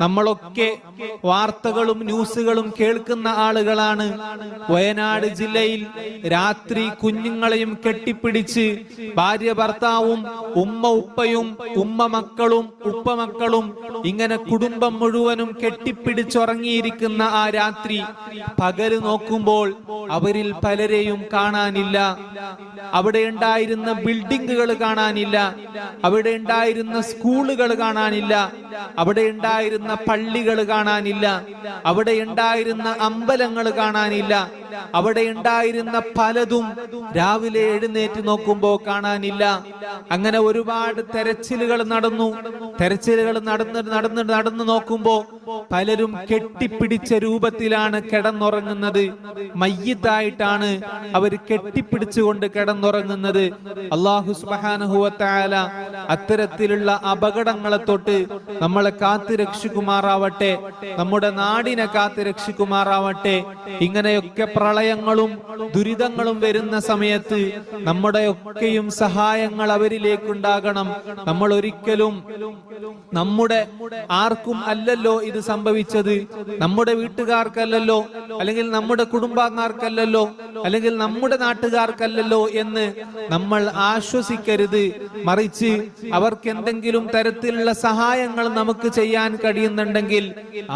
നമ്മളൊക്കെ വാർത്തകളും ന്യൂസുകളും കേൾക്കുന്ന ആളുകളാണ്. വയനാട് ജില്ലയിൽ രാത്രി കുഞ്ഞുങ്ങളെയും കെട്ടിപ്പിടിച്ച് ഭാര്യ ഭർത്താവും ഉമ്മ ഉപ്പയും ഉമ്മ മക്കളും ഉപ്പ മക്കളും ഇങ്ങനെ കുടുംബം മുഴുവനും കെട്ടിപ്പിടിച്ചുറങ്ങിയിരിക്കുന്ന ആ രാത്രി പകല് നോക്കുമ്പോൾ അവരിൽ പലരെയും കാണാനില്ല. അവിടെ ഉണ്ടായിരുന്ന ബിൽഡിങ്ങുകൾ കാണാനില്ല, അവിടെ ഉണ്ടായിരുന്ന സ്കൂളുകൾ കാണാനില്ല, അവിടെ ഉണ്ടായിരുന്ന പള്ളികൾ കാണാനില്ല, അവിടെ ഉണ്ടായിരുന്ന അമ്പലങ്ങൾ കാണാനില്ല, അവിടെ ഉണ്ടായിരുന്ന പലതും രാവിലെ എഴുന്നേറ്റ് നോക്കുമ്പോൾ കാണാനില്ല. അങ്ങനെ ഒരുപാട് തെരച്ചിലുകൾ നടന്നു. തെരച്ചിലുകൾ നടന്നു നോക്കുമ്പോ പലരും കെട്ടിപ്പിടിച്ച രൂപത്തിലാണ് കിടന്നുറങ്ങുന്നത്. മയ്യിത്തായിട്ടാണ് അവർ കെട്ടിപ്പിടിച്ചുകൊണ്ട് കിടന്നുറങ്ങുന്നത്. അല്ലാഹു സുബ്ഹാനഹു വ തആല അത്തരത്തിലുള്ള അപകടങ്ങളെ തൊട്ട് നമ്മളെ കാത്തു രക്ഷിക്കുമാറാവട്ടെ, നമ്മുടെ നാടിനെ കാത്തു രക്ഷിക്കുമാറാവട്ടെ. ഇങ്ങനെയൊക്കെ പ്രളയങ്ങളും ദുരിതങ്ങളും വരുന്ന സമയത്ത് നമ്മുടെ ഒക്കെയും സഹായങ്ങൾ അവരിലേക്കുണ്ടാകണം. നമ്മൾ ഒരിക്കലും നമ്മുടെ ആർക്കും അല്ലല്ലോ ഇത് സംഭവിച്ചത്, നമ്മുടെ വീട്ടുകാർക്കല്ലല്ലോ, അല്ലെങ്കിൽ നമ്മുടെ കുടുംബാംഗങ്ങൾക്കല്ലല്ലോ, അല്ലെങ്കിൽ നമ്മുടെ നാട്ടുകാർക്കല്ലല്ലോ എന്ന് നമ്മൾ ആശ്വസിക്കരുത്. മറിച്ച് അവർക്ക് എന്തെങ്കിലും തരത്തിലുള്ള സഹായങ്ങൾ നമുക്ക് ചെയ്യാൻ കഴിയുന്നുണ്ടെങ്കിൽ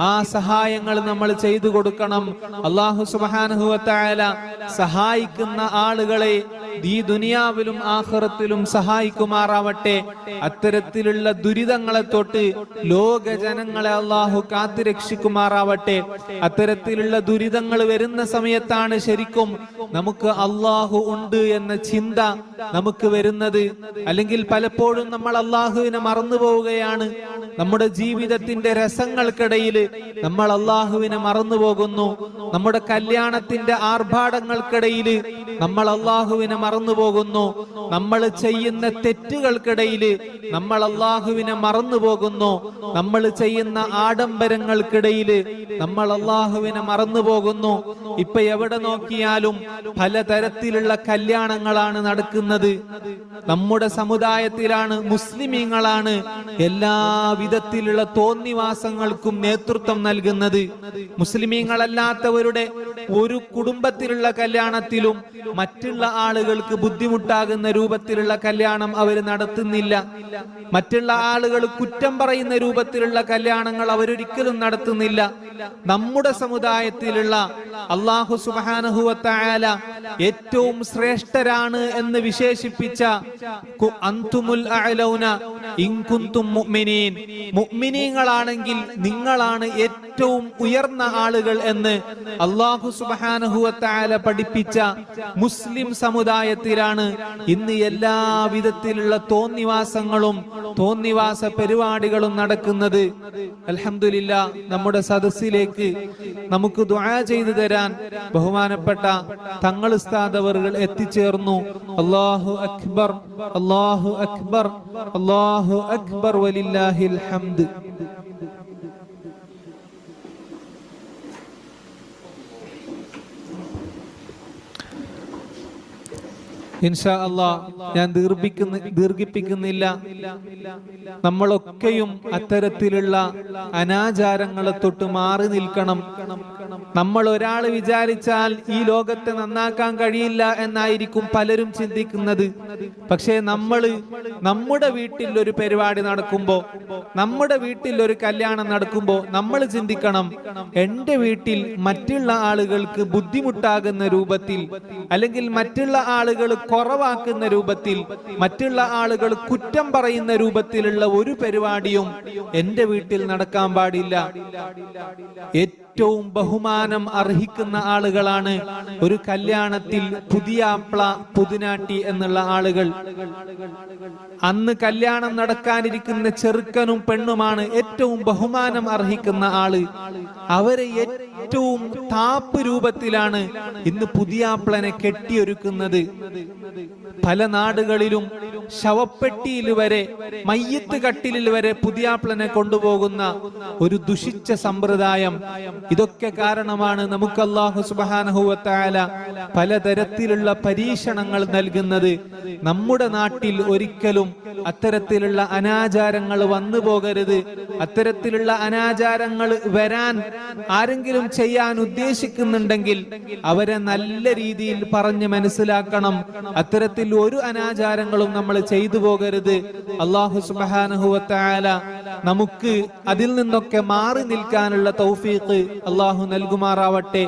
ആ സഹായങ്ങൾ നമ്മൾ ചെയ്തു കൊടുക്കണം. അല്ലാഹു സുബ്ഹാനഹു വ തആല സഹായിക്കുന്ന ആളുകളെ ഈ ദുനിയാവിലും ആഖിറത്തിലും സഹായിക്കുമാറാവട്ടെ. അത്തരത്തിലുള്ള ദുരിതങ്ങളെ തൊട്ട് ലോക ജനങ്ങളെ അല്ലാഹു കാത്തു രക്ഷിക്കുമാറാവട്ടെ. അത്തരത്തിലുള്ള ദുരിതങ്ങൾ വരുന്ന സമയത്താണ് ശരിക്കും നമുക്ക് അല്ലാഹു ഉണ്ട് എന്ന ചിന്ത നമുക്ക് വരുന്നത്. അല്ലെങ്കിൽ പലപ്പോഴും നമ്മൾ അല്ലാഹുവിനെ മറന്നു പോവുകയാണ്. നമ്മുടെ ജീവിതത്തിന്റെ രസങ്ങൾക്കിടയിൽ നമ്മൾ അല്ലാഹുവിനെ മറന്നു പോകുന്നു. നമ്മുടെ കല്യാണത്തിന്റെ ആർഭാടങ്ങൾക്കിടയിൽ നമ്മൾ അല്ലാഹുവിനെ മറന്നു പോകുന്നു. നമ്മൾ ചെയ്യുന്ന തെറ്റുകൾക്കിടയിൽ നമ്മൾ അല്ലാഹുവിനെ മറന്നു പോകുന്നു. നമ്മൾ ചെയ്യുന്ന ആഡംബരങ്ങൾക്കിടയിൽ നമ്മൾ അല്ലാഹുവിനെ മറന്നു പോകുന്നു. ഇപ്പൊ എവിടെ നോക്കിയാലും പലതരത്തിലുള്ള കല്യാണങ്ങളാണ് നടക്കുന്നത്. നമ്മുടെ സമുദായത്തിലാണ്, മുസ്ലിമീങ്ങളാണ് എല്ലാ വിധത്തിലുള്ള തോന്നിവാസങ്ങൾക്കും നേതൃത്വം നൽകുന്നത്. മുസ്ലിമീങ്ങളല്ലാത്തവരുടെ ഒരു കുടുംബത്തിലുള്ള കല്യാണത്തിലും മറ്റുള്ള ആളുകൾക്ക് ബുദ്ധിമുട്ടാകുന്ന രൂപത്തിലുള്ള കല്യാണം അവർ നടത്തുന്നില്ല. മറ്റുള്ള ആളുകൾ കുറ്റം പറയുന്ന രൂപത്തിലുള്ള കല്യാണങ്ങൾ അവരൊരിക്കലും നടത്തുന്നില്ല. നമ്മുടെ സമുദായത്തിലുള്ള അല്ലാഹു സുബ്ഹാനഹു വ തആല ഏറ്റവും ശ്രേഷ്ഠരാണ് എന്ന് വിശേഷിപ്പിച്ച അൻതുമുൽ അഅലൗന ഇൻ കുൻതും മുഅ്മിനീൻ, മുഅ്മിനീങ്ങളാണെങ്കിൽ നിങ്ങളാണ് ഏറ്റവും ഉയർന്ന ആളുകൾ എന്ന് അല്ലാഹു സുബ്ഹാനഹു വ തആല പഠിപ്പിച്ച മുസ്ലിം സമുദായത്തിലാണ് ഇന്ന് എല്ലാ വിധത്തിലുള്ള തോന്നിവാസങ്ങളും തോന്നിവാസ പരിപാടികളും നടക്കുന്നത്. അൽഹംദുലില്ലാഹ്, നമ്മുടെ സദസ്സിലേക്ക് നമുക്ക് ദുആ ചെയ്തു തരാൻ ബഹുമാനപ്പെട്ട തങ്ങൾ ഉസ്താദ് അവറുകൾ എത്തിച്ചേർന്നു. അല്ലാഹു അക്ബർ, അല്ലാഹു അക്ബർ, അല്ലാഹു അക്ബർ വലില്ലാഹിൽ ഹംദ്. ഇൻഷാ അല്ലാഹ് ഞാൻ ദീർഘിപ്പിക്കുന്നില്ല. നമ്മളൊക്കെയും അത്തരത്തിലുള്ള അനാചാരങ്ങളെ തൊട്ട് മാറി നിൽക്കണം. നമ്മൾ ഒരാൾ വിചാരിച്ചാൽ ഈ ലോകത്തെ നന്നാക്കാൻ കഴിയില്ല എന്നായിരിക്കും പലരും ചിന്തിക്കുന്നത്. പക്ഷേ നമ്മൾ നമ്മുടെ വീട്ടിൽ ഒരു പരിപാടി നടക്കുമ്പോ, നമ്മുടെ വീട്ടിൽ ഒരു കല്യാണം നടക്കുമ്പോ നമ്മൾ ചിന്തിക്കണം, എന്റെ വീട്ടിൽ മറ്റുള്ള ആളുകൾക്ക് ബുദ്ധിമുട്ടാകുന്ന രൂപത്തിൽ, അല്ലെങ്കിൽ മറ്റുള്ള ആളുകൾ കുറവാക്കുന്ന രൂപത്തിൽ, മറ്റുള്ള ആളുകൾ കുറ്റം പറയുന്ന രൂപത്തിലുള്ള ഒരു പരിപാടിയും എന്റെ വീട്ടിൽ നടക്കാൻ പാടില്ല. ഏറ്റവും ബഹുമാനം അർഹിക്കുന്ന ആളുകളാണ് ഒരു കല്യാണത്തിൽ പുതിയാപ്ല പുതുനാട്ടി എന്നുള്ള ആളുകൾ. അന്ന് കല്യാണം നടക്കാനിരിക്കുന്ന ചെറുക്കനും പെണ്ണുമാണ് ഏറ്റവും ബഹുമാനം അർഹിക്കുന്ന ആള്. അവരെ ഏറ്റവും താപ്പ് രൂപത്തിലാണ് ഇന്ന് പുതിയാപ്ലനെ കെട്ടിയൊരുക്കുന്നത്. പല നാടുകളിലും ശവപ്പെട്ടിയിൽ വരെ, മയ്യത്ത് കട്ടിലിൽ വരെ പുതിയാപ്ലനെ കൊണ്ടുപോകുന്ന ഒരു ദുഷിച്ച സമ്പ്രദായം. ഇതൊക്കെ കാരണം കാരണമാണ് നമുക്ക് അല്ലാഹു സുബ്ഹാനഹു വ തആല പലതരത്തിലുള്ള പരീക്ഷണങ്ങൾ നൽകുന്നത്. നമ്മുടെ നാട്ടിൽ ഒരിക്കലും അത്തരത്തിലുള്ള അനാചാരങ്ങൾ വന്നു പോകരുത്. അത്തരത്തിലുള്ള അനാചാരങ്ങൾ വരാൻ ആരെങ്കിലും ചെയ്യാൻ ഉദ്ദേശിക്കുന്നുണ്ടെങ്കിൽ അവരെ നല്ല രീതിയിൽ പറഞ്ഞ് മനസ്സിലാക്കണം. അത്തരത്തിൽ ഒരു അനാചാരങ്ങളും നമ്മൾ ചെയ്തു പോകരുത്. അല്ലാഹു സുബ്ഹാനഹു വ തആല നമുക്ക് അതിൽ നിന്നൊക്കെ മാറി നിൽക്കാനുള്ള തൗഫീഖ് അല്ലാഹു നൽകുമാറാവട്ടെ.